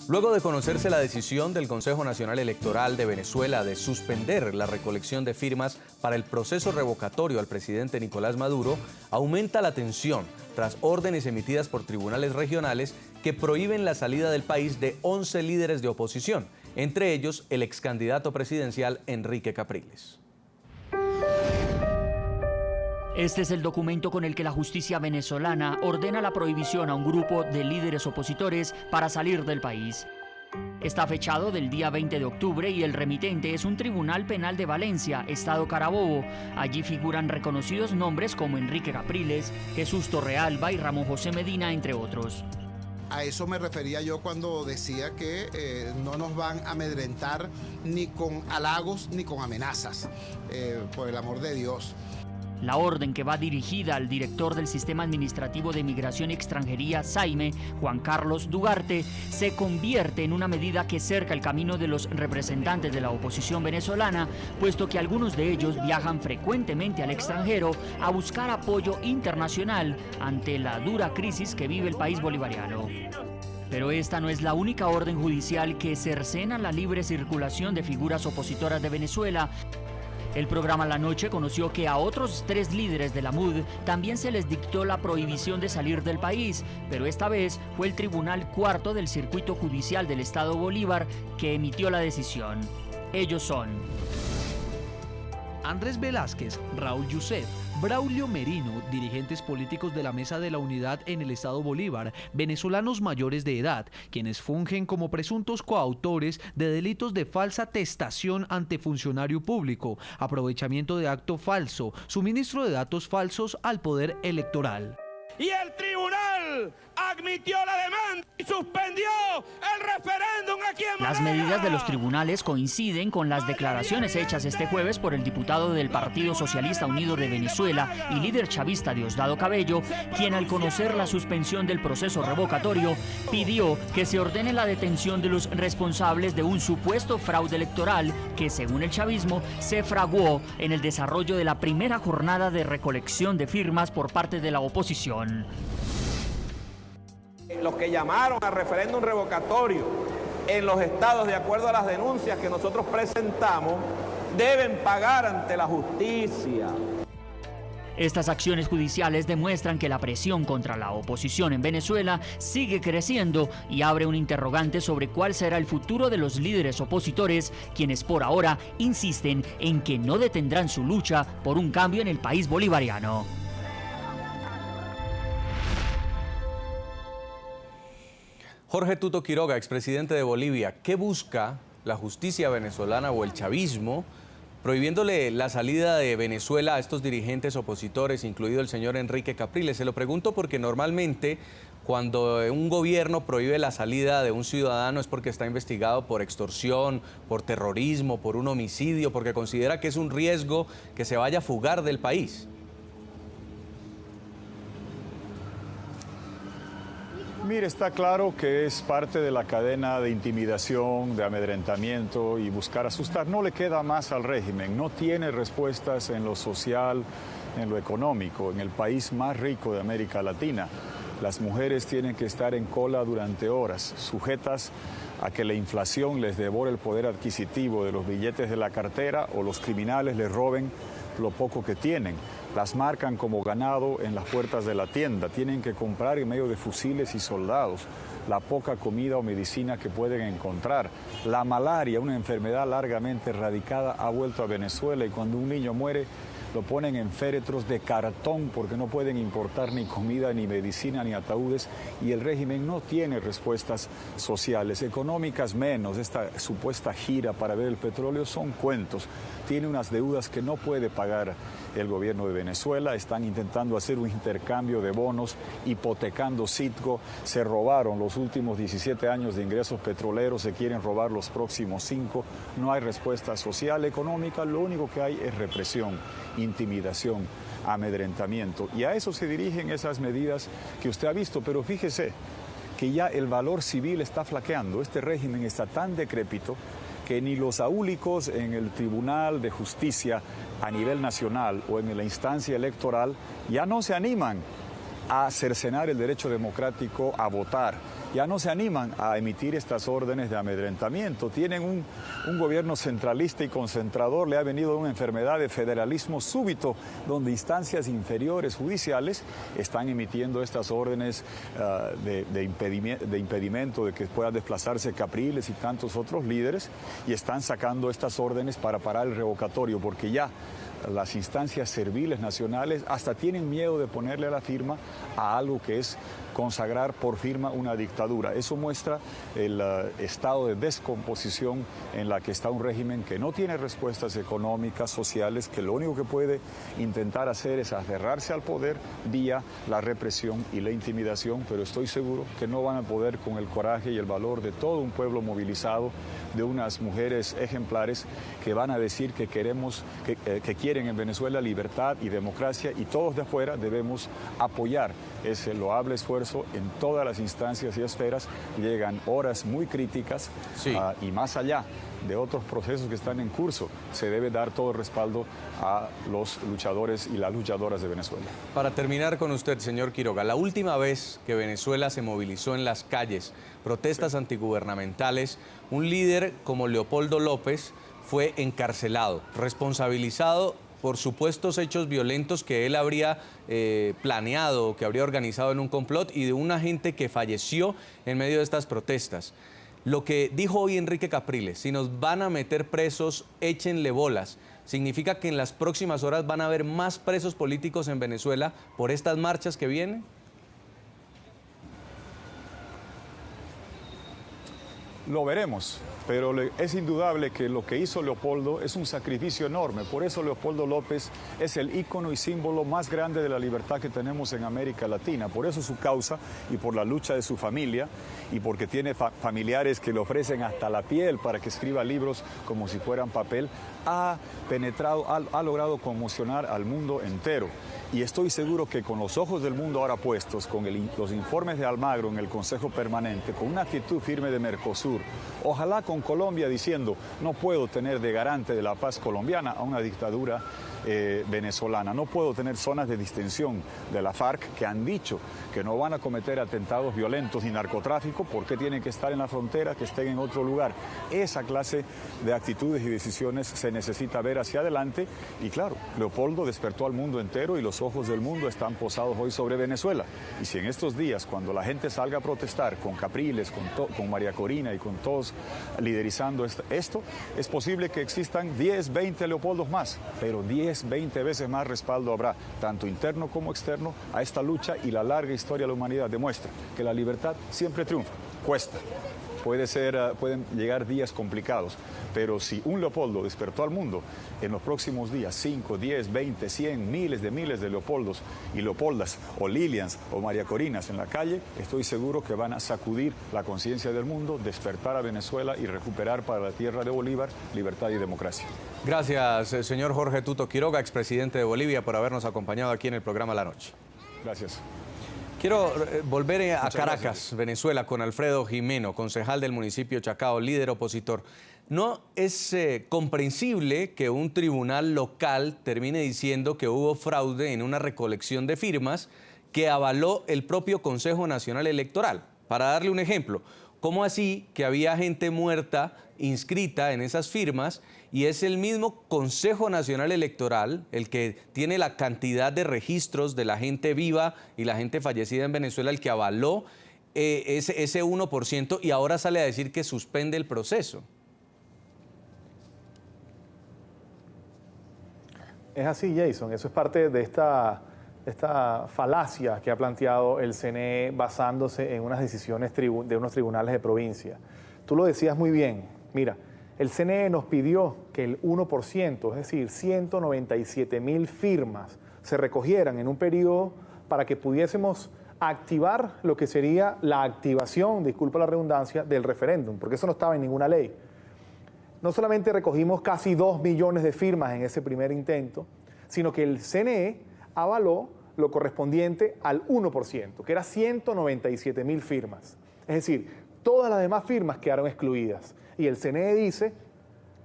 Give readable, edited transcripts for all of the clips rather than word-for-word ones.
Luego de conocerse la decisión del Consejo Nacional Electoral de Venezuela de suspender la recolección de firmas para el proceso revocatorio al presidente Nicolás Maduro, aumenta la tensión tras órdenes emitidas por tribunales regionales que prohíben la salida del país de 11 líderes de oposición, entre ellos el excandidato presidencial Enrique Capriles. Este es el documento con el que la justicia venezolana ordena la prohibición a un grupo de líderes opositores para salir del país. Está fechado del día 20 de octubre y el remitente es un tribunal penal de Valencia, Estado Carabobo. Allí figuran reconocidos nombres como Enrique Capriles, Jesús Torrealba y Ramón José Medina, entre otros. A eso me refería yo cuando decía que no nos van a amedrentar ni con halagos ni con amenazas, por el amor de Dios. La orden, que va dirigida al director del Sistema Administrativo de Migración y Extranjería, SAIME, Juan Carlos Dugarte, se convierte en una medida que cerca el camino de los representantes de la oposición venezolana, puesto que algunos de ellos viajan frecuentemente al extranjero a buscar apoyo internacional ante la dura crisis que vive el país bolivariano. Pero esta no es la única orden judicial que cercena la libre circulación de figuras opositoras de Venezuela. El programa La Noche conoció que a otros 3 líderes de la MUD también se les dictó la prohibición de salir del país, pero esta vez fue el Tribunal Cuarto del Circuito Judicial del Estado Bolívar que emitió la decisión. Ellos son Andrés Velázquez, Raúl Yusef, Braulio Merino, dirigentes políticos de la Mesa de la Unidad en el Estado Bolívar, venezolanos mayores de edad, quienes fungen como presuntos coautores de delitos de falsa atestación ante funcionario público, aprovechamiento de acto falso, suministro de datos falsos al poder electoral. Y el tribunal admitió la demanda y suspendió el referéndum aquí en Las medidas de los tribunales coinciden con las declaraciones hechas este jueves por el diputado del Partido Socialista Unido de Venezuela y líder chavista Diosdado Cabello, quien al conocer la suspensión del proceso revocatorio pidió que se ordene la detención de los responsables de un supuesto fraude electoral que, según el chavismo, se fraguó en el desarrollo de la primera jornada de recolección de firmas por parte de la oposición. Los que llamaron al referéndum revocatorio en los estados, de acuerdo a las denuncias que nosotros presentamos, deben pagar ante la justicia. Estas acciones judiciales demuestran que la presión contra la oposición en Venezuela sigue creciendo y abre un interrogante sobre cuál será el futuro de los líderes opositores, quienes por ahora insisten en que no detendrán su lucha por un cambio en el país bolivariano. Jorge Tuto Quiroga, expresidente de Bolivia, ¿qué busca la justicia venezolana o el chavismo prohibiéndole la salida de Venezuela a estos dirigentes opositores, incluido el señor Enrique Capriles? Se lo pregunto porque normalmente cuando un gobierno prohíbe la salida de un ciudadano es porque está investigado por extorsión, por terrorismo, por un homicidio, porque considera que es un riesgo que se vaya a fugar del país. Mire, está claro que es parte de la cadena de intimidación, de amedrentamiento y buscar asustar. No le queda más al régimen, no tiene respuestas en lo social, en lo económico, en el país más rico de América Latina. Las mujeres tienen que estar en cola durante horas, sujetas a que la inflación les devore el poder adquisitivo de los billetes de la cartera o los criminales les roben lo poco que tienen. Las marcan como ganado en las puertas de la tienda. Tienen que comprar en medio de fusiles y soldados la poca comida o medicina que pueden encontrar. La malaria, una enfermedad largamente erradicada, ha vuelto a Venezuela y cuando un niño muere lo ponen en féretros de cartón porque no pueden importar ni comida, ni medicina, ni ataúdes y el régimen no tiene respuestas sociales, económicas menos. Esta supuesta gira para ver el petróleo son cuentos. Tiene unas deudas que no puede pagar el gobierno de Venezuela. Están intentando hacer un intercambio de bonos, hipotecando Citgo. Se robaron los últimos 17 años de ingresos petroleros, se quieren robar los próximos 5. No hay respuesta social, económica, lo único que hay es represión, intimidación, amedrentamiento. Y a eso se dirigen esas medidas que usted ha visto, pero fíjese que ya el valor civil está flaqueando. Este régimen está tan decrépito que ni los aúlicos en el Tribunal de Justicia a nivel nacional o en la instancia electoral ya no se animan a cercenar el derecho democrático a votar. Ya no se animan a emitir estas órdenes de amedrentamiento. Tienen un gobierno centralista y concentrador. Le ha venido una enfermedad de federalismo súbito, donde instancias inferiores judiciales están emitiendo estas órdenes de impedimento de que puedan desplazarse Capriles y tantos otros líderes, y están sacando estas órdenes para parar el revocatorio, porque ya las instancias serviles nacionales hasta tienen miedo de ponerle la firma a algo que es consagrar por firma una dictadura. Eso muestra el estado de descomposición en la que está un régimen que no tiene respuestas económicas, sociales, que lo único que puede intentar hacer es aferrarse al poder vía la represión y la intimidación, pero estoy seguro que no van a poder con el coraje y el valor de todo un pueblo movilizado, de unas mujeres ejemplares que van a decir que queremos, que quieren en Venezuela libertad y democracia, y todos de afuera debemos apoyar ese loable esfuerzo en todas las instancias y esferas. Llegan horas muy críticas, sí, y más allá de otros procesos que están en curso, se debe dar todo el respaldo a los luchadores y las luchadoras de Venezuela. Para terminar con usted, señor Quiroga, la última vez que Venezuela se movilizó en las calles, protestas antigubernamentales, un líder como Leopoldo López fue encarcelado, responsabilizado por supuestos hechos violentos que él habría planeado, que habría organizado en un complot, y de una gente que falleció en medio de estas protestas. Lo que dijo hoy Enrique Capriles, si nos van a meter presos, échenle bolas, ¿significa que en las próximas horas van a haber más presos políticos en Venezuela por estas marchas que vienen? Lo veremos, pero es indudable que lo que hizo Leopoldo es un sacrificio enorme. Por eso Leopoldo López es el ícono y símbolo más grande de la libertad que tenemos en América Latina. Por eso su causa, y por la lucha de su familia, y porque tiene familiares que le ofrecen hasta la piel para que escriba libros como si fueran papel, ha penetrado, ha logrado conmocionar al mundo entero. Y estoy seguro que con los ojos del mundo ahora puestos, con los informes de Almagro en el Consejo Permanente, con una actitud firme de Mercosur, ojalá con Colombia diciendo, no puedo tener de garante de la paz colombiana a una dictadura venezolana, no puedo tener zonas de distensión de la FARC que han dicho que no van a cometer atentados violentos ni narcotráfico, ¿por qué tienen que estar en la frontera, que estén en otro lugar? Esa clase de actitudes y decisiones se necesita ver hacia adelante, y claro, Leopoldo despertó al mundo entero y los ojos del mundo están posados hoy sobre Venezuela. Y si en estos días, cuando la gente salga a protestar con Capriles, con María Corina y con todos liderizando esto, es posible que existan 10, 20 Leopoldos más, pero 10, 20 veces más respaldo habrá, tanto interno como externo, a esta lucha, y la larga historia de la humanidad demuestra que la libertad siempre triunfa. Cuesta. Pueden llegar días complicados, pero si un Leopoldo despertó al mundo, en los próximos días, 5, 10, 20, 100, miles de Leopoldos y Leopoldas, o Lilians, o María Corinas en la calle, estoy seguro que van a sacudir la conciencia del mundo, despertar a Venezuela y recuperar para la tierra de Bolívar libertad y democracia. Gracias, señor Jorge Tuto Quiroga, expresidente de Bolivia, por habernos acompañado aquí en el programa La Noche. Gracias. Quiero volver a Caracas, gracias. Venezuela, con Alfredo Jimeno, concejal del municipio Chacao, líder opositor. ¿No es comprensible que un tribunal local termine diciendo que hubo fraude en una recolección de firmas que avaló el propio Consejo Nacional Electoral? Para darle un ejemplo, ¿cómo así que había gente muerta inscrita en esas firmas y es el mismo Consejo Nacional Electoral el que tiene la cantidad de registros de la gente viva y la gente fallecida en Venezuela, el que avaló ese 1%, y ahora sale a decir que suspende el proceso? Es así, Jason. Eso es parte de esta falacia que ha planteado el CNE basándose en unas decisiones de unos tribunales de provincia. Tú lo decías muy bien. Mira, el CNE nos pidió que el 1%, es decir, 197.000 firmas, se recogieran en un periodo para que pudiésemos activar lo que sería la activación, disculpa la redundancia, del referéndum, porque eso no estaba en ninguna ley. No solamente recogimos casi 2 millones de firmas en ese primer intento, sino que el CNE avaló lo correspondiente al 1%, que era 197.000 firmas. Es decir, todas las demás firmas quedaron excluidas. Y el CNE dice,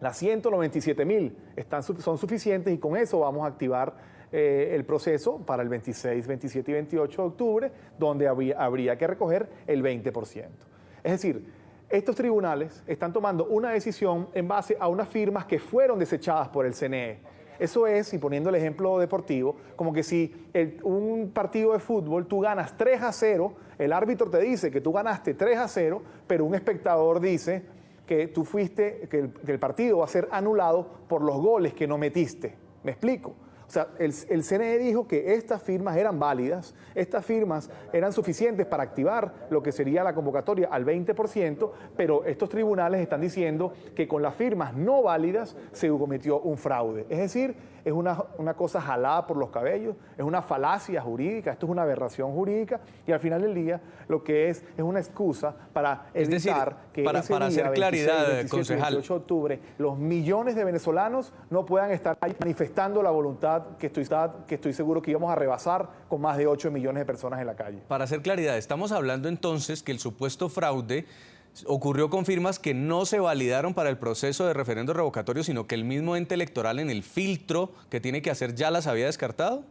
las 197.000 son suficientes y con eso vamos a activar el proceso para el 26, 27 y 28 de octubre, donde habría que recoger el 20%. Es decir, estos tribunales están tomando una decisión en base a unas firmas que fueron desechadas por el CNE. Eso es, y poniendo el ejemplo deportivo, como que si un partido de fútbol tú ganas 3-0, el árbitro te dice que tú ganaste 3-0, pero un espectador dice que que el partido va a ser anulado por los goles que no metiste. ¿Me explico? O sea, el CNE dijo que estas firmas eran válidas, estas firmas eran suficientes para activar lo que sería la convocatoria al 20%, pero estos tribunales están diciendo que con las firmas no válidas se cometió un fraude. Es decir, es una cosa jalada por los cabellos, es una falacia jurídica, esto es una aberración jurídica, y al final del día lo que es una excusa para evitar que para hacer claridad, 26, 27, concejal, 28 de octubre, los millones de venezolanos no puedan estar ahí manifestando la voluntad que estoy seguro que íbamos a rebasar con más de 8 millones de personas en la calle. Para hacer claridad, estamos hablando entonces que el supuesto fraude ocurrió con firmas que no se validaron para el proceso de referendo revocatorio, sino que el mismo ente electoral en el filtro que tiene que hacer ya las había descartado.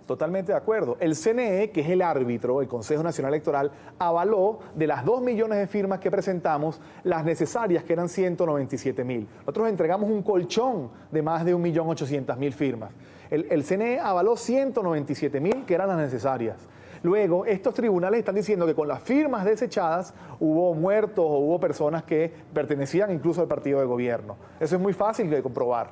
Totalmente de acuerdo. El CNE, que es el árbitro, el Consejo Nacional Electoral, avaló de las 2 millones de firmas que presentamos, las necesarias, que eran 197.000. Nosotros entregamos un colchón de más de 1.800.000 firmas. El CNE avaló 197.000, que eran las necesarias. Luego, estos tribunales están diciendo que con las firmas desechadas hubo muertos o hubo personas que pertenecían incluso al partido de gobierno. Eso es muy fácil de comprobar.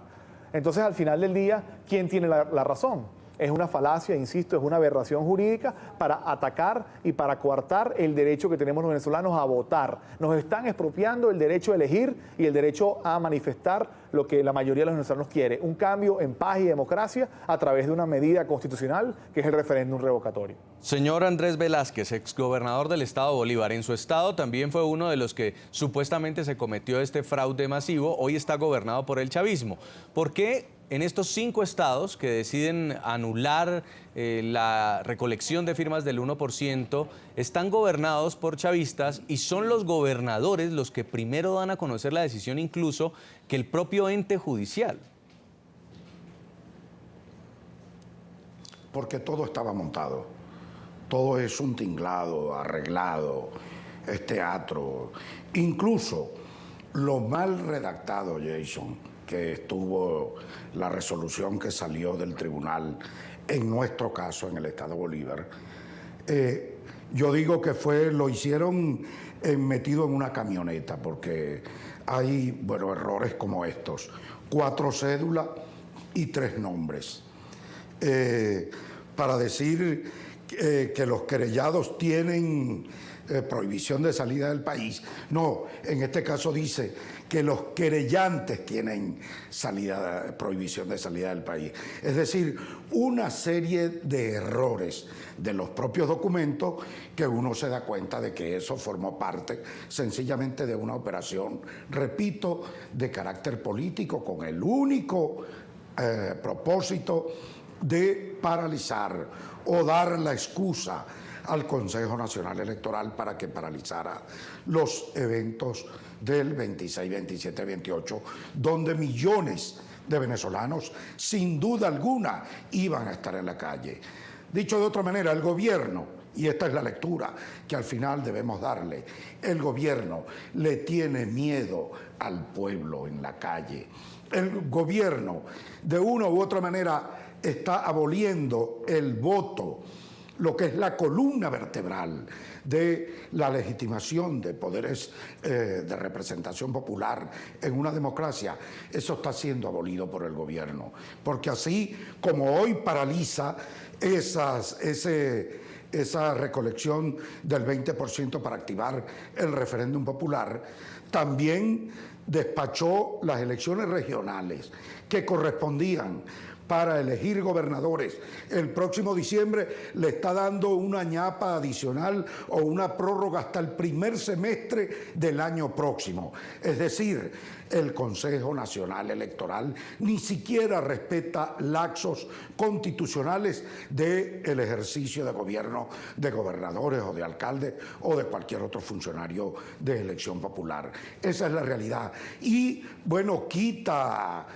Entonces, al final del día, ¿quién tiene la razón? Es una falacia, insisto, es una aberración jurídica para atacar y para coartar el derecho que tenemos los venezolanos a votar. Nos están expropiando el derecho a elegir y el derecho a manifestar lo que la mayoría de los venezolanos quiere, un cambio en paz y democracia a través de una medida constitucional que es el referéndum revocatorio. Señor Andrés Velázquez, exgobernador del estado Bolívar, en su estado también fue uno de los que supuestamente se cometió este fraude masivo, hoy está gobernado por el chavismo. ¿Por qué en estos 5 estados que deciden anular la recolección de firmas del 1%, están gobernados por chavistas y son los gobernadores los que primero dan a conocer la decisión incluso que el propio ente judicial? Porque todo estaba montado, todo es un tinglado, arreglado, es teatro, incluso lo mal redactado, Jason, que estuvo la resolución que salió del tribunal, en nuestro caso, en el estado Bolívar. Yo digo que lo hicieron metido en una camioneta, porque hay, errores como estos: 4 cédulas y 3 nombres. Para decir que los querellados tienen prohibición de salida del país. No, en este caso dice que los querellantes tienen prohibición de salida del país. Es decir, una serie de errores de los propios documentos que uno se da cuenta de que eso formó parte sencillamente de una operación, repito, de carácter político, con el único propósito de paralizar o dar la excusa al Consejo Nacional Electoral para que paralizara los eventos del 26, 27, 28, donde millones de venezolanos, sin duda alguna, iban a estar en la calle. Dicho de otra manera, el gobierno, y esta es la lectura que al final debemos darle, el gobierno le tiene miedo al pueblo en la calle. El gobierno, de una u otra manera, está aboliendo el voto, lo que es la columna vertebral de la legitimación de poderes de representación popular en una democracia. Eso está siendo abolido por el gobierno, porque así como hoy paraliza esa recolección del 20% para activar el referéndum popular, también despachó las elecciones regionales que correspondían para elegir gobernadores. El próximo diciembre le está dando una ñapa adicional o una prórroga hasta el primer semestre del año próximo. Es decir, el Consejo Nacional Electoral ni siquiera respeta lapsos constitucionales del ejercicio de gobierno de gobernadores o de alcaldes o de cualquier otro funcionario de elección popular. Esa es la realidad. Y bueno, quita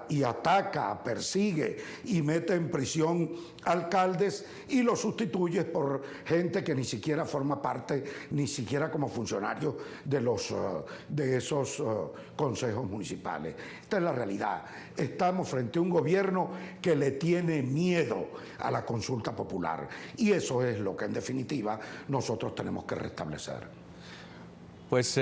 y ataca, persigue y mete en prisión alcaldes y los sustituye por gente que ni siquiera forma parte, ni siquiera como funcionarios de esos consejos municipales. Esta es la realidad. Estamos frente a un gobierno que le tiene miedo a la consulta popular y eso es lo que en definitiva nosotros tenemos que restablecer. Pues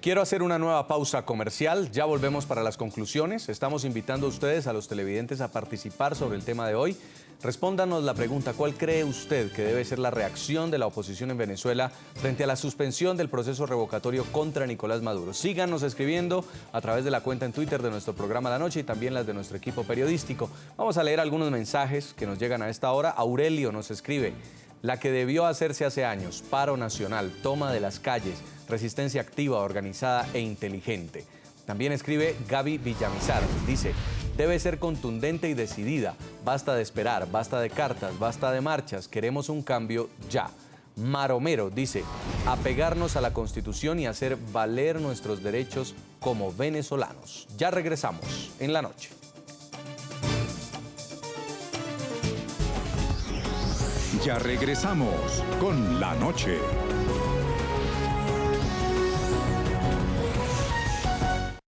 quiero hacer una nueva pausa comercial, ya volvemos para las conclusiones. Estamos invitando a ustedes, a los televidentes, a participar sobre el tema de hoy. Respóndanos la pregunta, ¿cuál cree usted que debe ser la reacción de la oposición en Venezuela frente a la suspensión del proceso revocatorio contra Nicolás Maduro? Síganos escribiendo a través de la cuenta en Twitter de nuestro programa La Noche y también las de nuestro equipo periodístico. Vamos a leer algunos mensajes que nos llegan a esta hora. Aurelio nos escribe: la que debió hacerse hace años, paro nacional, toma de las calles, resistencia activa, organizada e inteligente. También escribe Gaby Villamizar, dice: debe ser contundente y decidida, basta de esperar, basta de cartas, basta de marchas, queremos un cambio ya. Maromero dice: apegarnos a la Constitución y hacer valer nuestros derechos como venezolanos. Ya regresamos en La Noche. Ya regresamos con La Noche.